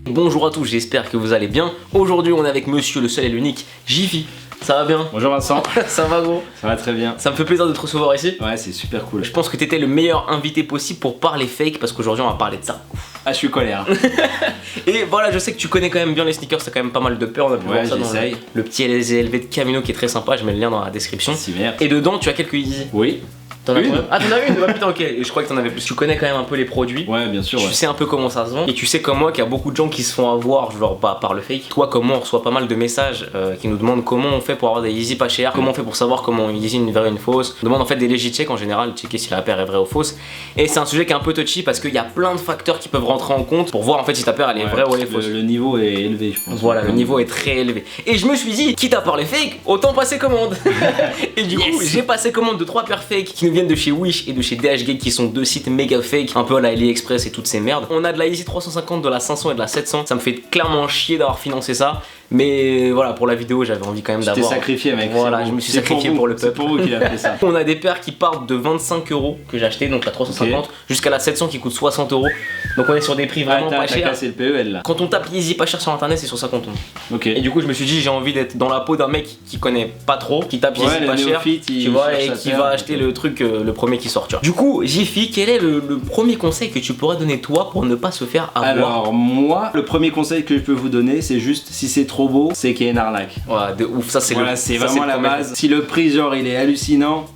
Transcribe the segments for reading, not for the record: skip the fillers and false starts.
Bonjour à tous, j'espère que vous allez bien. Aujourd'hui on est avec monsieur le seul et l'unique Jiffy. Ça va bien? Bonjour Vincent. Ça va gros? Ça va très bien. Ça me fait plaisir de te recevoir ici. Ouais, c'est super cool. Je pense que t'étais le meilleur invité possible pour parler fake parce qu'aujourd'hui on va parler de ça. Ah, je suis colère. Et voilà, je sais que tu connais quand même bien les sneakers, t'as quand même pas mal de peur. On a pu voir ça dans le petit LV de Camino qui est très sympa, je mets le lien dans la description. Super. Et dedans tu as quelques Yeezy. Oui. T'en as une? Ah, t'en as une? Bah putain, ok. Je crois que t'en avais plus. Tu connais quand même un peu les produits. Ouais, bien sûr. Tu sais un peu comment ça se vend. Et tu sais comme moi qu'il y a beaucoup de gens qui se font avoir, genre par le fake. Toi, comme moi, on reçoit pas mal de messages qui nous demandent comment on fait pour avoir des Yeezy pas chers, comment on fait pour savoir comment une Yeezy une vraie une fausse. On demande en fait des legit checks en général, checker si la paire est vraie ou fausse. Et c'est un sujet qui est un peu touchy parce qu'il y a plein de facteurs qui peuvent rentrer en compte pour voir en fait si ta paire elle est vraie ou elle est fausse. Le niveau est élevé, je pense. Voilà, le niveau est très élevé. Et je me suis dit, quitte à parler fake, autant passer commande. Et du coup, j'ai passé commande de 3 paires fake qui nous viennent de chez Wish et de chez DHgate qui sont 2 sites méga fake, un peu à la AliExpress et toutes ces merdes. On a de la Yeezy 350, de la 500 et de la 700. Ça me fait clairement chier d'avoir financé ça. Mais voilà, pour la vidéo, j'avais envie quand même d'avoir. Tu t'es sacrifié, mec. Voilà, je me suis sacrifié pour le peuple. C'est pour vous qu'il a fait ça. On a des paires qui partent de 25 € que j'ai acheté, donc la 350, jusqu'à la 700 qui coûte 60 €. Donc on est sur des prix vraiment pas chers. T'as cassé le PEL là. Quand on tape Yeezy pas cher sur internet, c'est sur ça qu'on tombe. Ok. Et du coup, je me suis dit, j'ai envie d'être dans la peau d'un mec qui connaît pas trop, qui tape Yeezy pas cher, tu vois, et qui va acheter le truc, le premier qui sort. Tu vois. Du coup, Jiffy, quel est le premier conseil que tu pourrais donner toi pour ne pas se faire avoir? Alors moi, le premier conseil que je peux vous donner, c'est juste si c'est trop beau, c'est qu'il y a une arnaque. Ouais, de ouf, ça c'est voilà, c'est vraiment la base. Si le prix genre il est hallucinant,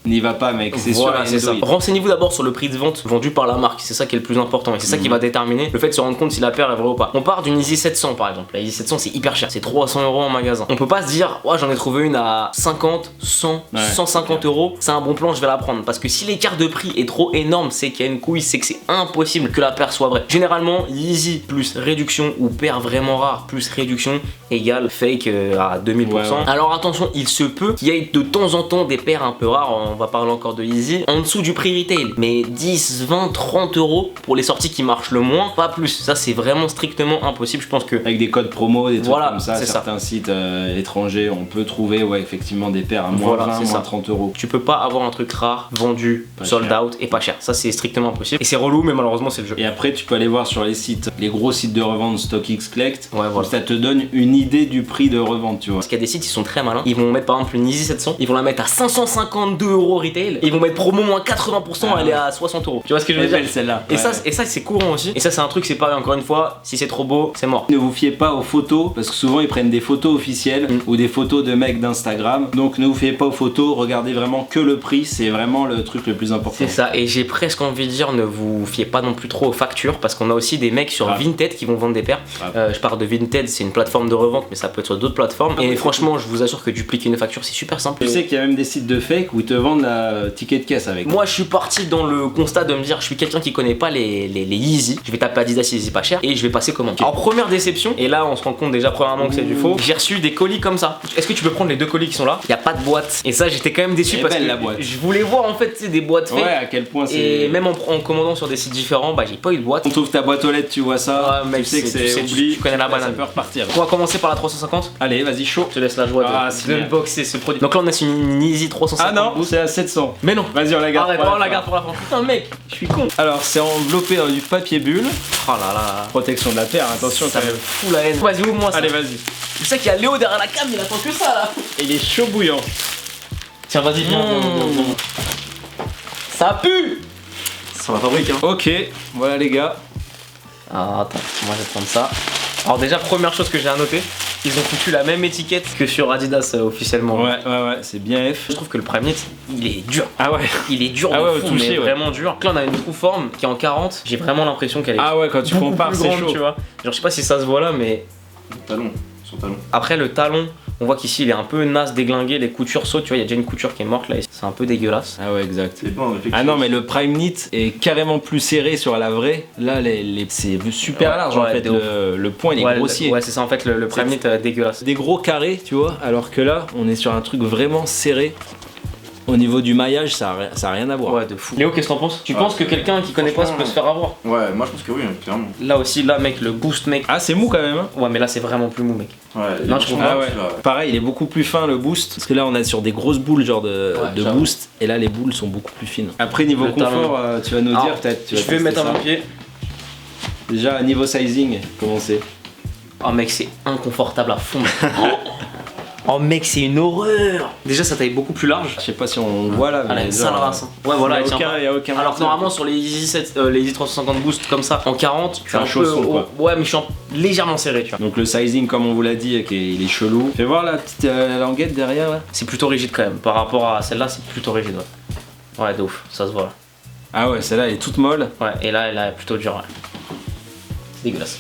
n'y va pas mec, c'est voilà, sûr. c'est ça. Renseignez-vous d'abord sur le prix de vente vendu par la marque, c'est ça qui est le plus important et c'est ça qui va déterminer le fait de se rendre compte si la paire est vraie ou pas. On part d'une Yeezy 700 par exemple, la Yeezy 700 c'est hyper cher, c'est 300 € en magasin. On peut pas se dire, ouais j'en ai trouvé une à 50, 100, 150 €, c'est un bon plan, je vais la prendre. Parce que si l'écart de prix est trop énorme, c'est qu'il y a une couille, c'est que c'est impossible que la paire soit vraie. Généralement, Yeezy plus réduction ou paire vraiment rare plus réduction égale fake à 2000%. Ouais. Alors attention, il se peut qu'il y ait de temps en temps des paires un peu rares, on va parler encore de Yeezy, en dessous du prix retail, mais 10, 20, 30 € pour les sorties qui marchent le moins, pas plus. Ça c'est vraiment strictement impossible, je pense que avec des codes promo, des trucs comme ça, certains ça. sites étrangers, on peut trouver effectivement des paires à moins 20, moins 30 €. Tu peux pas avoir un truc rare, vendu, pas sold cher. Out et pas cher. Ça c'est strictement impossible. Et c'est relou, mais malheureusement c'est le jeu. Et après tu peux aller voir sur les sites, les gros sites de revente StockX Collect, voilà. Ça te donne une idée du prix de revente, tu vois. Parce qu'il y a des sites qui sont très malins. Ils vont mettre par exemple une Yeezy 700, ils vont la mettre à 552 € retail. Et ils vont mettre promo moins 80%, elle est à 60 €. Tu vois ce que je veux dire? Celle-là. Et ça c'est courant aussi. Et ça c'est un truc, c'est pareil encore une fois, si c'est trop beau, c'est mort. Ne vous fiez pas aux photos, parce que souvent ils prennent des photos officielles ou des photos de mecs d'Instagram. Donc ne vous fiez pas aux photos, regardez vraiment que le prix, c'est vraiment le truc le plus important. C'est ça, et j'ai presque envie de dire, ne vous fiez pas non plus trop aux factures, parce qu'on a aussi des mecs sur Vinted qui vont vendre des paires. Je parle de Vinted, c'est une plateforme de revente, mais ça peut être sur d'autres plateformes. Et franchement, je vous assure que dupliquer une facture, c'est super simple. Tu sais qu'il y a même des sites de fake où ils te vendent la ticket de caisse avec. Moi, je suis parti dans le constat de me dire, je suis quelqu'un qui connaît pas les Yeezy. Je vais taper Adidas Yeezy pas cher et je vais passer commande. Alors, première déception, et là, on se rend compte déjà premièrement que c'est du faux. J'ai reçu des colis comme ça. Est-ce que tu peux prendre les 2 colis qui sont là? Il y a pas de boîte. Et ça, j'étais quand même déçu parce que la boîte. Je voulais voir en fait des boîtes fake. Ouais, à quel point c'est. Et même en commandant sur des sites différents, bah j'ai pas eu de boîte. On trouve ta boîte aux lettres, tu vois ça. Ouais, mec, tu sais que c'est oublié. Tu connais la banane. Ça peut repartir. On va commencer par la 350. Allez, vas-y, chaud. Je te laisse la joie d'unboxer ce produit. Donc là, on a une Yeezy 350. Ah non, c'est à 700. Mais non. Vas-y, on la garde. Arrête, on la garde pour la fin. Putain, mec, je suis con. Alors, c'est enveloppé dans du papier bulle. Oh là là. Protection de la paire, attention, ça me fout la haine. Vas-y, ouvre-moi ça. Allez, vas-y. Tu sais qu'il y a Léo derrière la cam, il attend que ça là. Et il est chaud bouillant. Tiens, vas-y, viens. Ça pue. Ça la fabrique, hein. Ok, voilà les gars. Ah, attends, moi je vais prendre ça. Alors déjà, première chose que j'ai à noter, ils ont foutu la même étiquette que sur Adidas officiellement. Ouais, c'est bien F. Je trouve que le Prime Knit, il est dur. Ah ouais. Il est dur, au toucher, vraiment dur. Donc là, on a une true forme qui est en 40. J'ai vraiment l'impression qu'elle est. Ah ouais, quand tu compares, c'est chaud. Tu vois. Genre, je sais pas si ça se voit là, mais. Son talon. Après, le talon, on voit qu'ici il est un peu naze, déglingué, les coutures sautent, tu vois, il y a déjà une couture qui est morte là, c'est un peu dégueulasse. Ah ouais, exact. Ah non, mais le Prime Knit est carrément plus serré sur la vraie. Là, c'est super large en fait, le point il est grossier. Ouais, c'est ça en fait, le Prime Knit dégueulasse. Des gros carrés, tu vois, alors que là, on est sur un truc vraiment serré. Au niveau du maillage, ça a rien à voir. Ouais, de fou. Léo, qu'est-ce que t'en penses? Tu penses que quelqu'un qui connaît pas peut se faire avoir? Ouais, moi je pense que oui, clairement. Là aussi, là, mec, le boost, mec. Ah, c'est mou quand même, hein. Ouais, mais là, c'est vraiment plus mou, mec. Ouais, non, je trouve pas. Pareil, il est beaucoup plus fin le boost. Parce que là, on est sur des grosses boules, genre de boost. Et là, les boules sont beaucoup plus fines. Après, niveau confort, tu vas nous dire peut-être. Je vais mettre à mon pied. Déjà, niveau sizing, comment c'est? Oh mec, c'est inconfortable à fond. Oh mec, c'est une horreur. Déjà, ça taille beaucoup plus large. Je sais pas si on voit là, Elle a mais une sale race. Ouais, voilà, elle tient pas. y a aucun. Alors que normalement sur les Easy 7, les Easy 350 Boost comme ça en 40, je suis un chausson, quoi. Ouais, mais je suis légèrement serré, tu vois. Donc le sizing, comme on vous l'a dit, il est chelou. Fais voir la petite languette derrière là. C'est plutôt rigide quand même. Par rapport à celle-là, c'est plutôt rigide. Ouais, ouais de ouf, ça se voit là. Ah ouais, celle-là elle est toute molle. Ouais, et là, elle est plutôt dure. Ouais. C'est dégueulasse.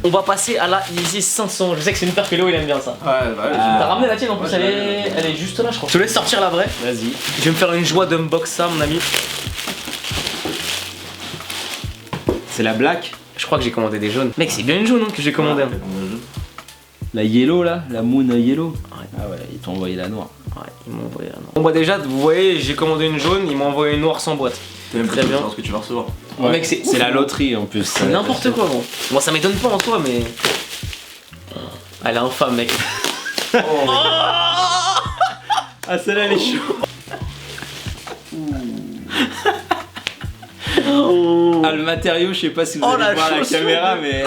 On va passer à la Easy 500. Je sais que c'est une paire que Léo il aime bien ça. Ouais, bah ouais. T'as ramené la tienne en plus, elle est juste là, je crois. Je te laisse sortir la vraie. Vas-y. Je vais me faire une joie d'unbox ça, mon ami. C'est la black. Je crois que j'ai commandé des jaunes. Mec, c'est bien une jaune hein, que j'ai commandé. Hein. La yellow là, la moon yellow. Ouais. Ah ouais, ils t'ont envoyé la noire. Ouais, ils m'ont envoyé la noire. Bon, bah, déjà, vous voyez, j'ai commandé une jaune, ils m'ont envoyé une noire sans boîte. T'as même pas Très de bien. savoir ce que tu vas recevoir. Ouais. Mec, c'est la loterie en plus. C'est n'importe quoi, bon. Moi, ça m'étonne pas en soi, mais. Elle est infâme, mec. Ah celle-là elle est chaude. Ah le matériau, je sais pas si vous Oh, allez la voir la chaussure. caméra, mais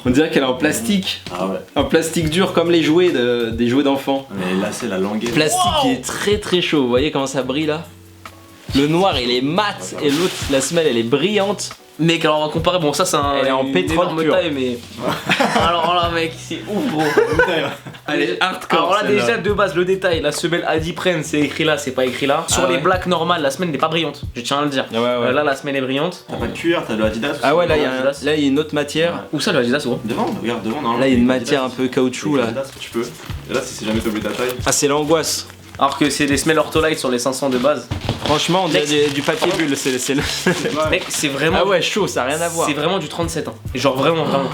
on dirait qu'elle est en plastique. Ah ouais. En plastique dur comme les jouets des jouets d'enfants. Mais là, c'est la languette. Plastique qui est très très chaud. Vous voyez comment ça brille là? Le noir il est mat et l'autre la semelle elle est brillante. Mec, alors on va comparer, bon, ça c'est un. Elle est en une pétrole énorme pur. taille, mais. Alors là, mec, c'est ouf, gros. Elle est hardcore. Alors là, celle-là. déjà, de base, le détail, la semelle Adiprene, c'est écrit là, c'est pas écrit là. Sur Ah les ouais. blacks normales, la semelle n'est pas brillante, je tiens à le dire. Ah ouais, ouais. Là, la semelle est brillante. T'as pas de cuir, t'as de l'Adidas. Ah ouais, là il y Adidas. a une autre matière. Où ça, le Adidas, gros? Devant, regarde, devant, normalement. Là il y a une Adidas. matière un peu caoutchouc là. Adidas, tu peux. Et là, si c'est jamais tombé ta taille. Ah c'est l'angoisse. Alors que c'est des semelles Ortholite sur les 500 de base. Franchement on dirait Mec, du papier bulle. C'est le... Mec, c'est vraiment. Ah ouais chaud, ça a rien à voir. C'est vraiment du 37 ans. Genre vraiment, vraiment.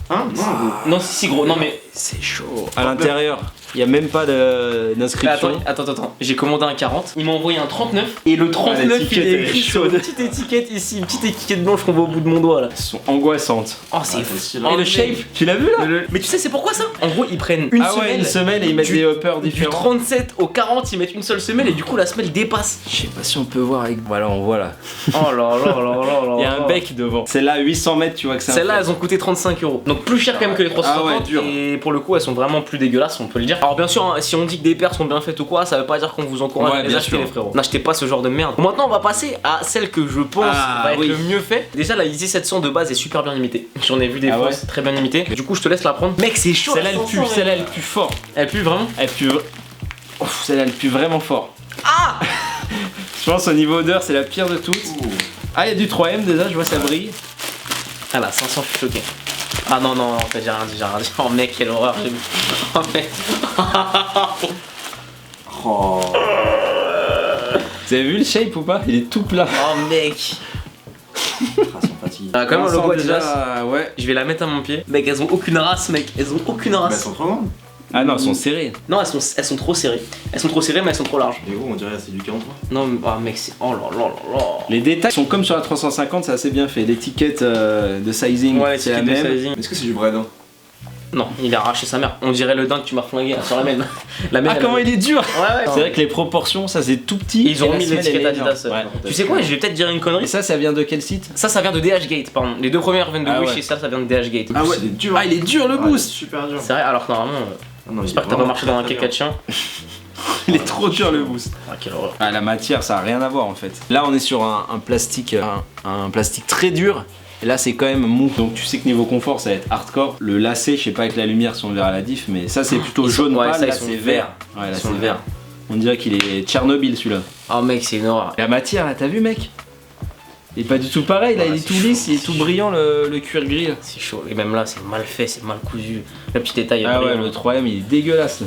Hein? Non, gros. Non, si, gros, non mais. C'est chaud. À l'intérieur, il y a même pas Mais d'inscription. attends. J'ai commandé un 40. Il m'a envoyé un 39. Et le 39, l'étiquette, il est elle est écrit sur chaude. une petite étiquette ici. Une petite étiquette blanche qu'on voit au bout de mon doigt là. Elles sont angoissantes. Oh, c'est Ouais, fou. c'est stylé. Oh, Et le shape, tu l'as vu là? Mais tu sais, c'est pourquoi ça? En gros, ils prennent une Ah semelle. ouais, une semelle et ils mettent du- des hoppers Du différents. 37 au 40, ils mettent une seule semelle et du coup, la semelle dépasse. Je sais pas si on peut voir avec. Voilà, on voit là. Oh là là là là là. Il y a un bec devant. Celle-là, 800 mètres, tu vois que c'est un Celles-là, fait. elles ont coûté 35 €. Donc plus cher quand même que les 350. Ah ouais, dur. Et pour le coup, elles sont vraiment plus dégueulasses, on peut le dire. Alors bien sûr, hein, si on dit que des paires sont bien faites ou quoi, ça veut pas dire qu'on vous encourage Ouais, à les bien acheter, sûr. les frérots. N'achetez pas ce genre de merde. Bon, maintenant, on va passer à celle que je pense Ah, va être oui. le mieux fait. Déjà, la Easy 700 de base est super bien limitée. J'en ai vu des Ah fois, ouais. c'est très bien limité. Du coup, je te laisse la prendre. Mec, c'est chaud. Celle-là, la elle pue, 500, celle-là, mec. elle pue fort. Elle pue vraiment. Elle pue. Ouf, celle-là, elle pue vraiment fort. Ah Je pense au niveau odeur, c'est la pire de toutes. Ouh. Ah, il y a du 3M déjà, je vois ça brille. Ah là, 500, je suis choqué. Ah non, non, en fait, j'ai rien dit. Oh mec, quelle horreur. Oh mec. Oh. Vous avez vu le shape ou pas? Il est tout plat. Oh mec. Ah, sont fatigués. Ah, quand même, On le logo sent Adidas. déjà, ouais. Je vais la mettre à mon pied. Mec, elles ont aucune race, mec. Elles ont aucune Mais elles race. sont trop grandes. Ah non, elles sont serrées. Non, elles sont trop serrées. Elles sont trop serrées, mais elles sont trop larges. Et gros, on dirait que c'est du 43. Non, mais oh, mec, c'est. Oh là là là là. Les détails sont comme sur la 350, c'est assez bien fait. L'étiquette de sizing, Ouais, c'est la l'étiquette de même. sizing. Est-ce que c'est du vrai dent? Non, il a arraché sa mère. On dirait le dingue que tu m'as flingué là, sur la même. La même. Ah, comment il est dur! Ouais, ouais. C'est vrai que les proportions, ça c'est tout petit. Ils ont et la mis semelle, l'étiquette elle est Adidas. énorme. Ouais. Tu sais quoi, je vais peut-être dire une Et connerie. ça vient de quel site? Ça vient de DHgate, pardon. Les deux premières viennent de Ah Wish ouais. et ça vient de DHgate. Ah ouais, c'est dur. Ah, il est dur le Ah, boost! c'est super dur. C'est vrai, alors que normalement. Ah non, il J'espère est que t'as pas vraiment marché dans un très, très caca de chien. Il est trop dur le boost. Ah, quelle horreur. Ah, la matière, ça a rien à voir en fait. Là, on est sur un plastique, un plastique très dur. Et là, c'est quand même mou. Donc, tu sais que niveau confort, ça va être hardcore. Le lacet, je sais pas avec la lumière si on verra la diff, mais ça, c'est plutôt Ils sont- jaune ouais, pâle. ça, Là, ils sont c'est verts. vert. Ouais, là, Ils c'est sont vert. verts. On dirait qu'il est Tchernobyl celui-là. Oh mec, c'est une horreur. La matière, là, t'as vu, mec? Il est pas du tout pareil. Là, Ouais, il est c'est tout chaud, lisse, il est c'est tout chaud. brillant le cuir gris. Là. C'est chaud. Et même là, c'est mal fait, c'est mal cousu. Le petit détail est Ah ouais, brillant. le 3M, il est dégueulasse. Là.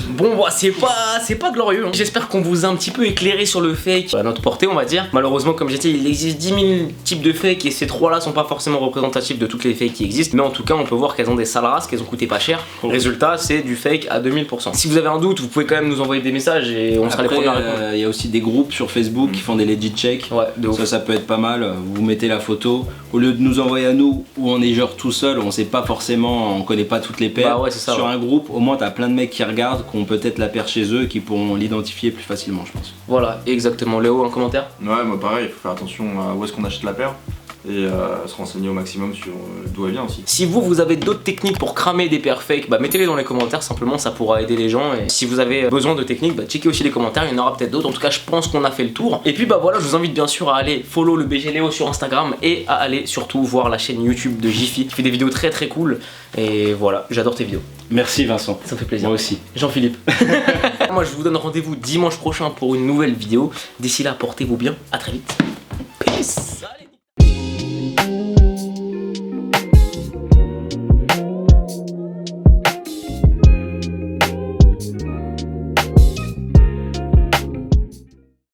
Bon, bah, c'est pas glorieux. Hein. J'espère qu'on vous a un petit peu éclairé sur le fake à notre portée, on va dire. Malheureusement, comme j'ai dit, il existe 10 000 types de fakes et ces trois-là sont pas forcément représentatifs de toutes les fakes qui existent. Mais en tout cas, on peut voir qu'elles ont des sales races, qu'elles ont coûté pas cher. Résultat, c'est du fake à 2000%. Si vous avez un doute, vous pouvez quand même nous envoyer des messages et on sera les Après, premiers à répondre. il y a aussi des groupes sur Facebook qui font des legit checks. Ouais, de ouf. Ça peut être pas mal. Vous mettez la photo. Au lieu de nous envoyer à nous, où on est genre tout seul, on sait pas forcément, on connaît pas toutes les paires. Bah ouais, c'est ça, Sur ouais. un groupe, au moins t'as plein de mecs qui regardent, qui ont peut-être la paire chez eux et qui pourront l'identifier plus facilement, je pense. Voilà, exactement. Léo, un commentaire? Ouais, moi pareil, il faut faire attention à où est-ce qu'on achète la paire. et se renseigner au maximum sur d'où elle vient aussi. Si vous avez d'autres techniques pour cramer des paires fake, bah mettez-les dans les commentaires, simplement ça pourra aider les gens. Et si vous avez besoin de techniques, bah checkez aussi les commentaires, il y en aura peut-être d'autres. En tout cas, je pense qu'on a fait le tour. Et puis bah voilà, je vous invite bien sûr à aller follow le BG Léo sur Instagram et à aller surtout voir la chaîne YouTube de Jiffy, qui fait des vidéos très très cool. Et voilà, j'adore tes vidéos. Merci Vincent. Ça me fait plaisir. Moi aussi. Jean-Philippe. Moi je vous donne rendez-vous dimanche prochain pour une nouvelle vidéo. D'ici là, portez-vous bien, à très vite. Peace.